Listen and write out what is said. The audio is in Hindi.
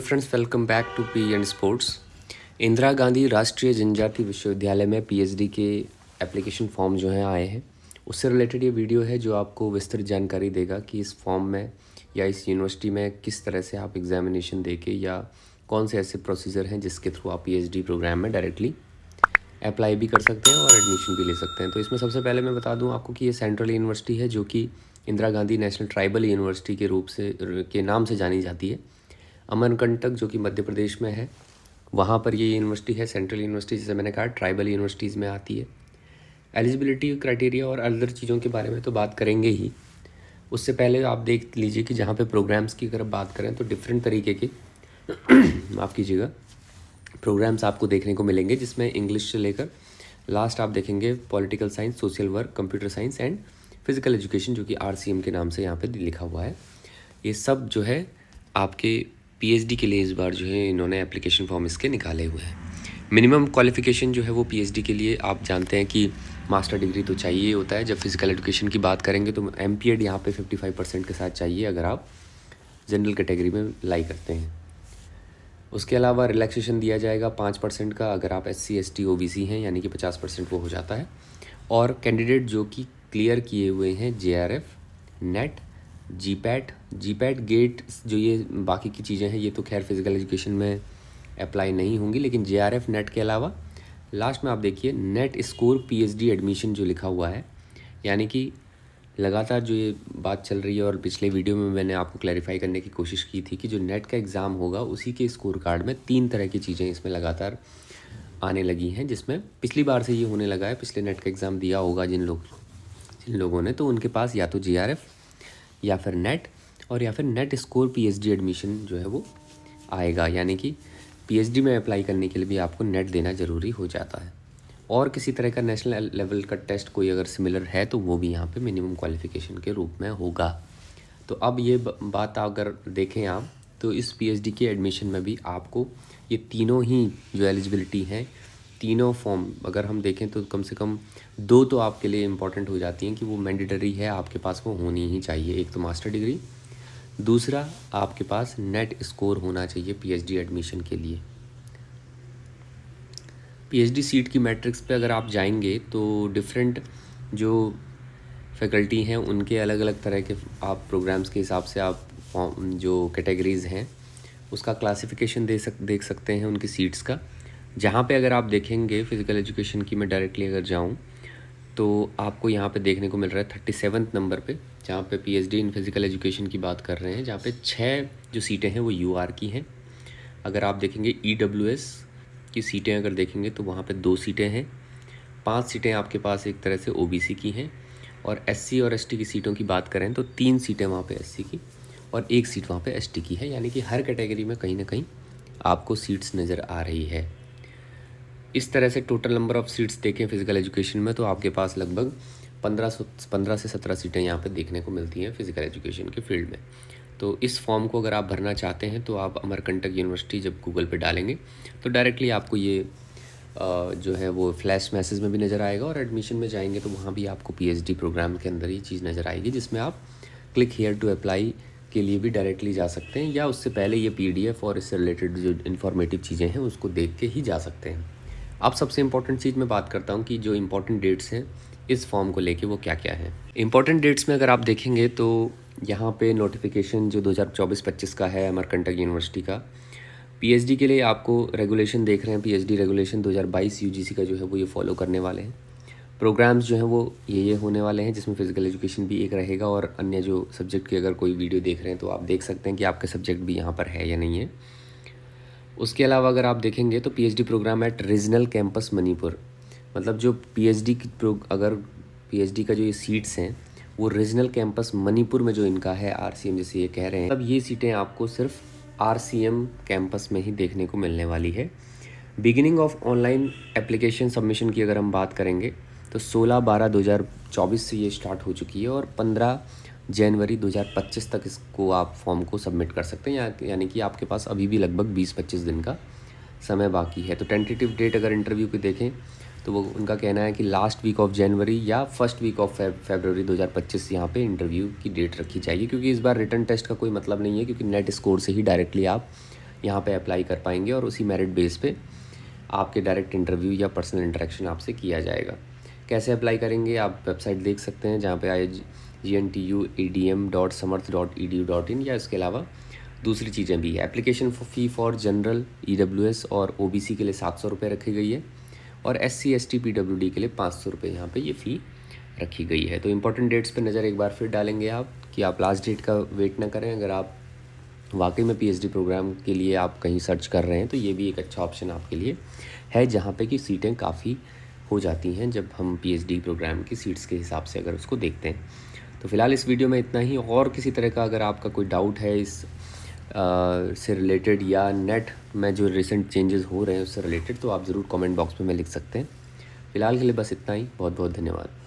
Friends, welcome back to P and sports. Indira Gandhi Rashtriya Janjati विश्वविद्यालय में पीएचडी के एप्लीकेशन फॉर्म जो हैं आए हैं, उससे रिलेटेड ये वीडियो है जो आपको विस्तृत जानकारी देगा कि इस फॉर्म में या इस यूनिवर्सिटी में किस तरह से आप एग्जामिनेशन देके या कौन से ऐसे प्रोसीजर हैं जिसके थ्रू आप पीएचडी प्रोग्राम में डायरेक्टली अप्लाई भी कर सकते हैं और एडमिशन भी ले सकते हैं। तो इसमें सबसे पहले मैं बता दूं आपको कि ये सेंट्रल यूनिवर्सिटी है जो कि Indira Gandhi national tribal university के रूप से के नाम से जानी जाती है। अमरकंटक जो कि मध्य प्रदेश में है, वहाँ पर ये यूनिवर्सिटी है। सेंट्रल यूनिवर्सिटी जैसे मैंने कहा ट्राइबल यूनिवर्सिटीज़ में आती है। एलिजिबिलिटी क्राइटेरिया और अदर चीज़ों के बारे में तो बात करेंगे ही। उससे पहले आप देख लीजिए कि जहाँ पे प्रोग्राम्स की अगर बात करें तो डिफरेंट तरीके के माफ़ कीजिएगा प्रोग्राम्स आपको देखने को मिलेंगे, जिसमें इंग्लिश से लेकर लास्ट आप देखेंगे political science, social work, computer science and physical education जो कि आरसीएम के नाम से यहाँ पे लिखा हुआ है। ये सब जो है आपके पीएचडी के लिए इस बार जो है इन्होंने एप्लीकेशन फॉर्म इसके निकाले हुए हैं। मिनिमम क्वालिफ़िकेशन जो है वो पीएचडी के लिए आप जानते हैं कि मास्टर डिग्री तो चाहिए होता है। जब फिजिकल एजुकेशन की बात करेंगे तो एमपीएड यहाँ पे 55% के साथ चाहिए अगर आप जनरल कैटेगरी में लाई करते हैं। उसके अलावा रिलैक्सेशन दिया जाएगा 5% का अगर आप SC ST OBC हैं, यानी कि 50% वो हो जाता है। और कैंडिडेट जो कि क्लियर किए हुए हैं JRF, नेट, जीपैट गेट, जो ये बाकी की चीज़ें हैं ये तो खैर फिजिकल एजुकेशन में अप्लाई नहीं होंगी, लेकिन JRF नेट के अलावा लास्ट में आप देखिए नेट स्कोर PhD एडमिशन जो लिखा हुआ है, यानी कि लगातार जो ये बात चल रही है और पिछले वीडियो में मैंने आपको क्लैरिफाई करने की कोशिश की थी कि जो नेट का एग्ज़ाम होगा उसी के स्कोर कार्ड में 3 तरह की चीज़ें इसमें लगातार आने लगी हैं, जिसमें पिछली बार से ये होने लगा है। पिछले नेट का एग्ज़ाम दिया होगा जिन लोगों ने, तो उनके पास या तो JRF या फिर नेट और या फिर नेट स्कोर PhD एडमिशन जो है वो आएगा, यानी कि PhD में अप्लाई करने के लिए भी आपको नेट देना ज़रूरी हो जाता है। और किसी तरह का नेशनल लेवल का टेस्ट कोई अगर सिमिलर है तो वो भी यहाँ पे मिनिमम क्वालिफ़िकेशन के रूप में होगा। तो अब ये बात अगर देखें आप तो इस PhD के एडमिशन में भी आपको ये तीनों ही जो एलिजिबिलिटी हैं, तीनों फॉर्म अगर हम देखें तो कम से कम 2 तो आपके लिए इम्पॉर्टेंट हो जाती हैं कि वो मैंडेटरी है, आपके पास वो होनी ही चाहिए। एक तो मास्टर डिग्री, दूसरा आपके पास नेट स्कोर होना चाहिए PhD एडमिशन के लिए। PhD सीट की मैट्रिक्स पे अगर आप जाएंगे तो डिफरेंट जो फैकल्टी हैं उनके अलग अलग तरह के आप प्रोग्राम्स के हिसाब से आप जो कैटेगरीज़ हैं उसका क्लासिफिकेशन देख सकते हैं उनकी सीट्स का। जहाँ पे अगर आप देखेंगे फ़िज़िकल एजुकेशन की मैं डायरेक्टली अगर जाऊँ तो आपको यहाँ पे देखने को मिल रहा है 37 नंबर पे, जहाँ पे PhD इन फिज़िकल एजुकेशन की बात कर रहे हैं, जहाँ पे 6 जो सीटें हैं वो UR की हैं। अगर आप देखेंगे EWS की सीटें अगर देखेंगे तो वहाँ पे 2 सीटें हैं। 5 सीटें आपके पास एक तरह से OBC की हैं। और SC और ST की सीटों की बात करें तो 3 सीटें वहाँ पे SC की और 1 सीट वहाँ पे ST की है, यानी कि हर कैटेगरी में कहीं ना कहीं आपको सीट्स नज़र आ रही है। इस तरह से टोटल नंबर ऑफ़ सीट्स देखें फिज़िकल एजुकेशन में तो आपके पास लगभग 15 से 17 सीटें यहाँ पे देखने को मिलती हैं फिज़िकल एजुकेशन के फील्ड में। तो इस फॉर्म को अगर आप भरना चाहते हैं तो आप अमरकंटक यूनिवर्सिटी जब गूगल पे डालेंगे तो डायरेक्टली आपको ये जो है वो फ्लैश मैसेज में भी नज़र आएगा, और एडमिशन में जाएंगे तो वहाँ भी आपको PhD प्रोग्राम के अंदर ही चीज़ नज़र आएगी, जिसमें आप क्लिक हेयर टू अप्लाई के लिए भी डायरेक्टली जा सकते हैं, या उससे पहले ये PDF और इससे रिलेटेड जो इन्फॉर्मेटिव चीज़ें हैं उसको देख के ही जा सकते हैं। अब सबसे इम्पॉर्टेंट चीज़ मैं बात करता हूँ कि जो इम्पॉर्टेंट डेट्स हैं इस फॉर्म को लेके वो क्या क्या है। इम्पॉर्टेंट डेट्स में अगर आप देखेंगे तो यहाँ पे नोटिफिकेशन जो 2024-25 का है अमरकंटक यूनिवर्सिटी का PhD के लिए आपको रेगुलेशन देख रहे हैं। PhD रेगुलेशन 2022 UGC का जो है वो ये फॉलो करने वाले हैं। प्रोग्राम्स जो हैं वो ये होने वाले हैं, जिसमें फ़िज़िकल एजुकेशन भी एक रहेगा, और अन्य जो सब्जेक्ट की अगर कोई वीडियो देख रहे हैं तो आप देख सकते हैं कि आपका सब्जेक्ट भी यहाँ पर है या नहीं है। उसके अलावा अगर आप देखेंगे तो PhD program at regional campus Manipur, मतलब जो अगर PhD का जो ये सीट्स हैं वो रीजनल कैंपस मणिपुर में जो इनका है RCM जैसे ये कह रहे हैं, तब ये सीटें आपको सिर्फ RCM कैंपस में ही देखने को मिलने वाली है। Beginning of online application submission की अगर हम बात करेंगे तो 16/12/2024 से ये स्टार्ट हो चुकी है, और 15 जनवरी 2025 तक इसको आप फॉर्म को सबमिट कर सकते हैं, यानी कि आपके पास अभी भी लगभग 20-25 दिन का समय बाकी है। तो टेंटेटिव डेट अगर इंटरव्यू की देखें तो वो उनका कहना है कि लास्ट वीक ऑफ जनवरी या फर्स्ट वीक ऑफ फरवरी 2025 यहाँ पे इंटरव्यू की डेट रखी जाएगी, क्योंकि इस बार रिटन टेस्ट का कोई मतलब नहीं है, क्योंकि नेट स्कोर से ही डायरेक्टली आप यहाँ पे अप्लाई कर पाएंगे और उसी मेरिट बेस पे आपके डायरेक्ट इंटरव्यू या पर्सनल इंटरेक्शन आपसे किया जाएगा। कैसे अप्लाई करेंगे आप वेबसाइट देख सकते हैं, जहाँ पे IGNTUADM.samarth.edu.in, या इसके अलावा दूसरी चीज़ें भी है। Application fee for general EWS और OBC के लिए 700 रुपये रखी गई है और SC ST PWD के लिए 500 रुपये यहाँ पे ये फ़ी रखी गई है। तो इंपॉर्टेंट डेट्स पे नज़र एक बार फिर डालेंगे आप कि आप लास्ट डेट का वेट ना करें। अगर आप वाकई में PhD प्रोग्राम के लिए आप कहीं सर्च कर रहे हैं तो ये भी एक अच्छा ऑप्शन आपके लिए है, जहाँ पे कि सीटें काफ़ी हो जाती हैं जब हम PhD प्रोग्राम की सीट्स के हिसाब से अगर उसको देखते हैं। तो फ़िलहाल इस वीडियो में इतना ही। और किसी तरह का अगर आपका कोई डाउट है इस से रिलेटेड या नेट में जो रिसेंट चेंजेस हो रहे हैं उससे रिलेटेड, तो आप ज़रूर कमेंट बॉक्स में लिख सकते हैं। फ़िलहाल के लिए बस इतना ही। बहुत बहुत धन्यवाद।